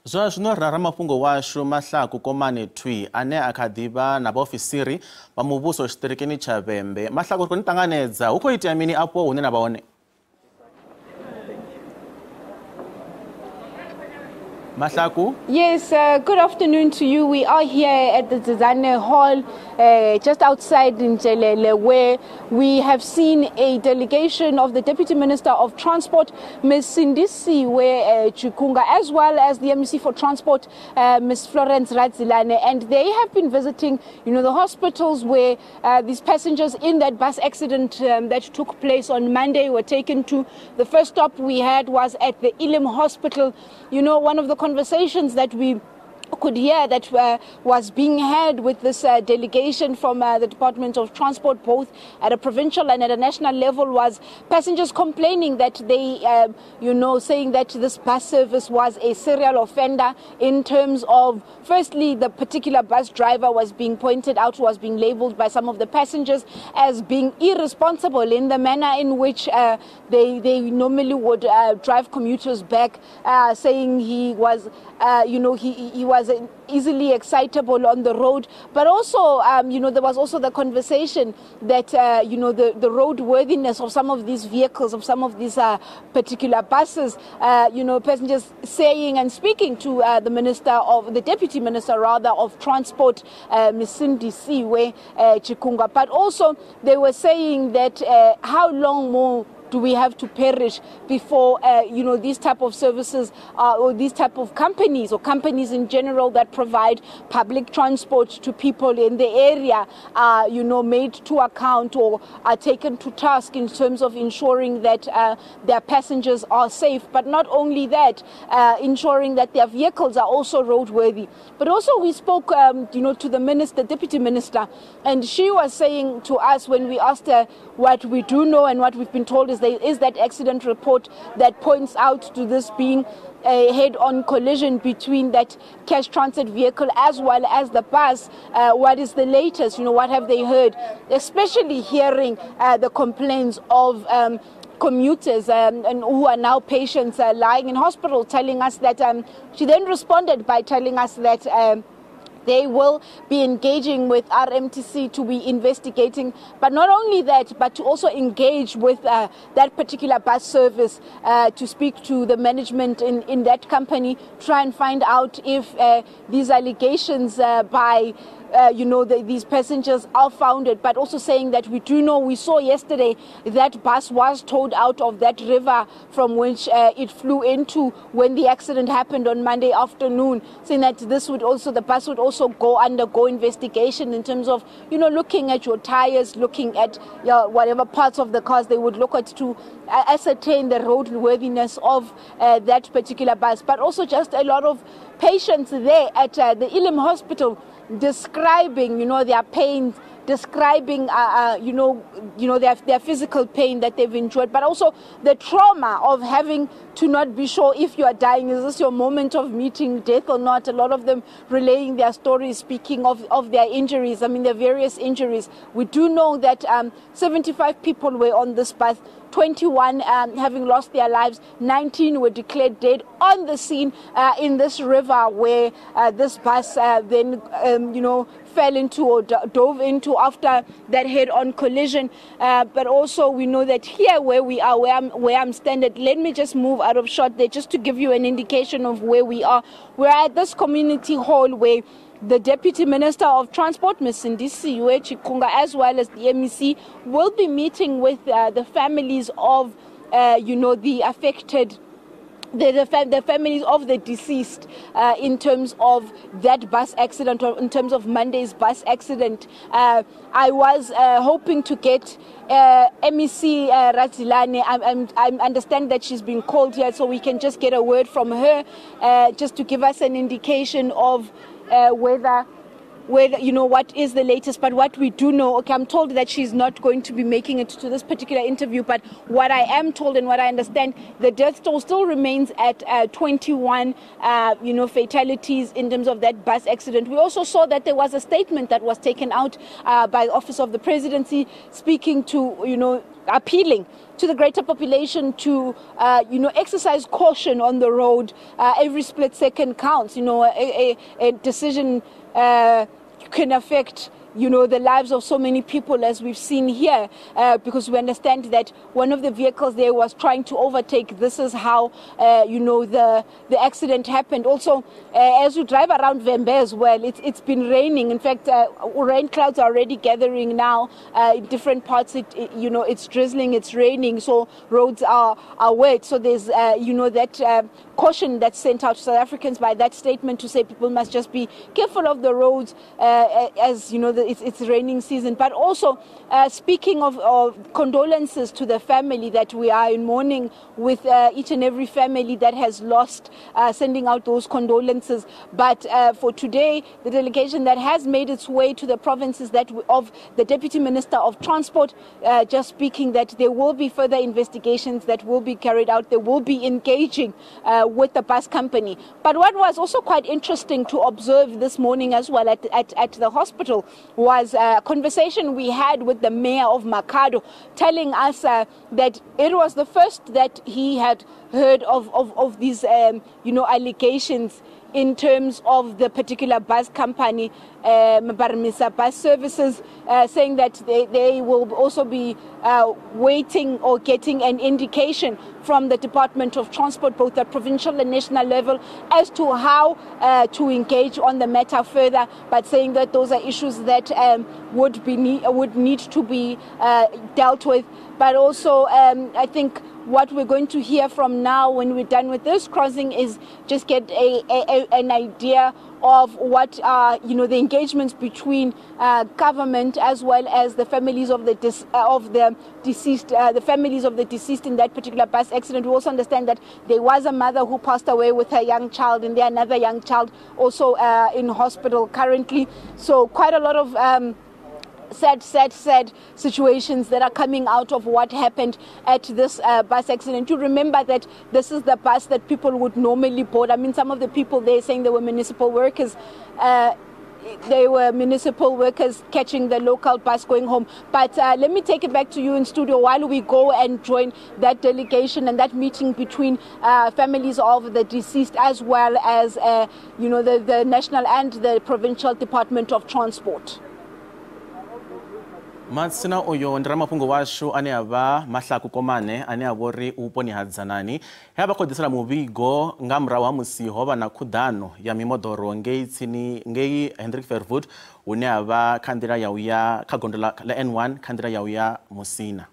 Zwazwino ramafhungo washu Mahlako Komane thwiiii ane akadiba na Vhaofisiri vha muvhuso tshitirikini tsha Vhembe. Mahlako koni tanganedza hu khou itea mini afho hune na vha hone? Mahlako? Yes, good afternoon to you. We are here at the Zwazwino Hall, just outside in Dalela, where we have seen a delegation of the Deputy Minister of Transport, Ms. Sindisiwe Chikunga, as well as the MEC for Transport, Ms. Florence Radzilane, and they have been visiting, the hospitals where these passengers in that bus accident that took place on Monday were taken to. The first stop we had was at the Ilim Hospital. One of the conversations that we could hear that was being had with this delegation from the Department of Transport, both at a provincial and at a national level, was passengers complaining that they, saying that this bus service was a serial offender in terms of, firstly, the particular bus driver was being pointed out, was being labeled by some of the passengers as being irresponsible in the manner in which they normally would drive commuters back, saying he was, he was easily excitable on the road. But also, there was also the conversation that, the roadworthiness of some of these vehicles, of some of these particular buses, passengers saying and speaking to the Deputy Minister rather of Transport, Ms. Sindisiwe Chikunga. But also they were saying that how long more do we have to perish before, these type of services or these type of companies or companies in general that provide public transport to people in the area are, made to account or are taken to task in terms of ensuring that their passengers are safe. But not only that, ensuring that their vehicles are also roadworthy. But also we spoke, to the Deputy Minister, and she was saying to us when we asked her what we do know and what we've been told is there is that accident report that points out to this being a head-on collision between that cash transit vehicle as well as the bus. What is the latest? What have they heard? Especially hearing the complaints of commuters and who are now patients lying in hospital, telling us that she then responded by telling us that they will be engaging with RMTC to be investigating, but not only that, but to also engage with that particular bus service to speak to the management in that company, try and find out if these allegations by these passengers are founded, but also saying that we saw yesterday that bus was towed out of that river from which it flew into when the accident happened on Monday afternoon, saying that the bus would also undergo investigation in terms of, looking at your tires, looking at whatever parts of the cars they would look at to ascertain the roadworthiness of that particular bus. But also just a lot of patients there at the Ilim Hospital describing, their pain, describing, their physical pain that they've endured, but also the trauma of having to not be sure if you are dying. Is this your moment of meeting death or not? A lot of them relaying their stories, speaking of their injuries, their various injuries. We do know that 75 people were on this bus, 21 having lost their lives, 19 were declared dead on the scene in this river where this bus then, fell into or dove into after that head-on collision. But also we know that here where we are, where I'm standing, let me just move out of shot there just to give you an indication of where we are. We're at this community hall where the Deputy Minister of Transport, Ms. Sindisiwe Chikunga, as well as the MEC, will be meeting with the families of, the affected, the families of the deceased in terms of that bus accident, or in terms of Monday's bus accident. I was hoping to get MEC Radzilane. I understand that she's been called here, so we can just get a word from her just to give us an indication of whether what is the latest. But what we do know, I'm told that she's not going to be making it to this particular interview, but what I am told and what I understand, the death toll still remains at 21 fatalities in terms of that bus accident. We also saw that there was a statement that was taken out by the Office of the Presidency speaking to, appealing to the greater population to, exercise caution on the road. Every split second counts. A decision can affect the lives of so many people, as we've seen here, because we understand that one of the vehicles there was trying to overtake. This is how, the accident happened. Also, as we drive around Vhembe as well, it's been raining. In fact, rain clouds are already gathering now in different parts. It's drizzling, it's raining, so roads are wet. So there's, that caution that's sent out to South Africans by that statement to say people must just be careful of the roads, as it's raining season. But also speaking of condolences to the family, that we are in mourning with each and every family that has lost, sending out those condolences. But for today, the delegation that has made its way to the provinces of the Deputy Minister of Transport, just speaking that there will be further investigations that will be carried out. They will be engaging with the bus company. But what was also quite interesting to observe this morning as well at the hospital was a conversation we had with the mayor of Makhado, telling us that it was the first that he had heard of these allegations in terms of the particular bus company, Mabaramisa Bus Services, saying that they will also be waiting or getting an indication from the Department of Transport, both at provincial and national level, as to how to engage on the matter further, but saying that those are issues that would need to be dealt with. But also, I think what we're going to hear from now when we're done with this crossing is just get an idea of what are the engagements between government as well as the families of the deceased, the families of the deceased in that particular bus accident. We also understand that there was a mother who passed away with her young child, and there another young child also in hospital currently. So quite a lot of sad situations that are coming out of what happened at this bus accident. You remember that this is the bus that people would normally board. I mean, some of the people there saying they were municipal workers. They were municipal workers catching the local bus going home. But let me take it back to you in studio while we go and join that delegation and that meeting between families of the deceased, as well as the national and the provincial Department of Transport. Matsina uyo ndi ramafhungo washu ane ava Mahlako Komane ane avori uponi hadzanani he vha khodisela muvhigo nga murahu ha musi ho vha na khuḓano ya mimoḓoro ngei Hendrik Verwoerd hune avha kha nḓila ya uya kha gondo la N1 kha nḓila ya uya Musina.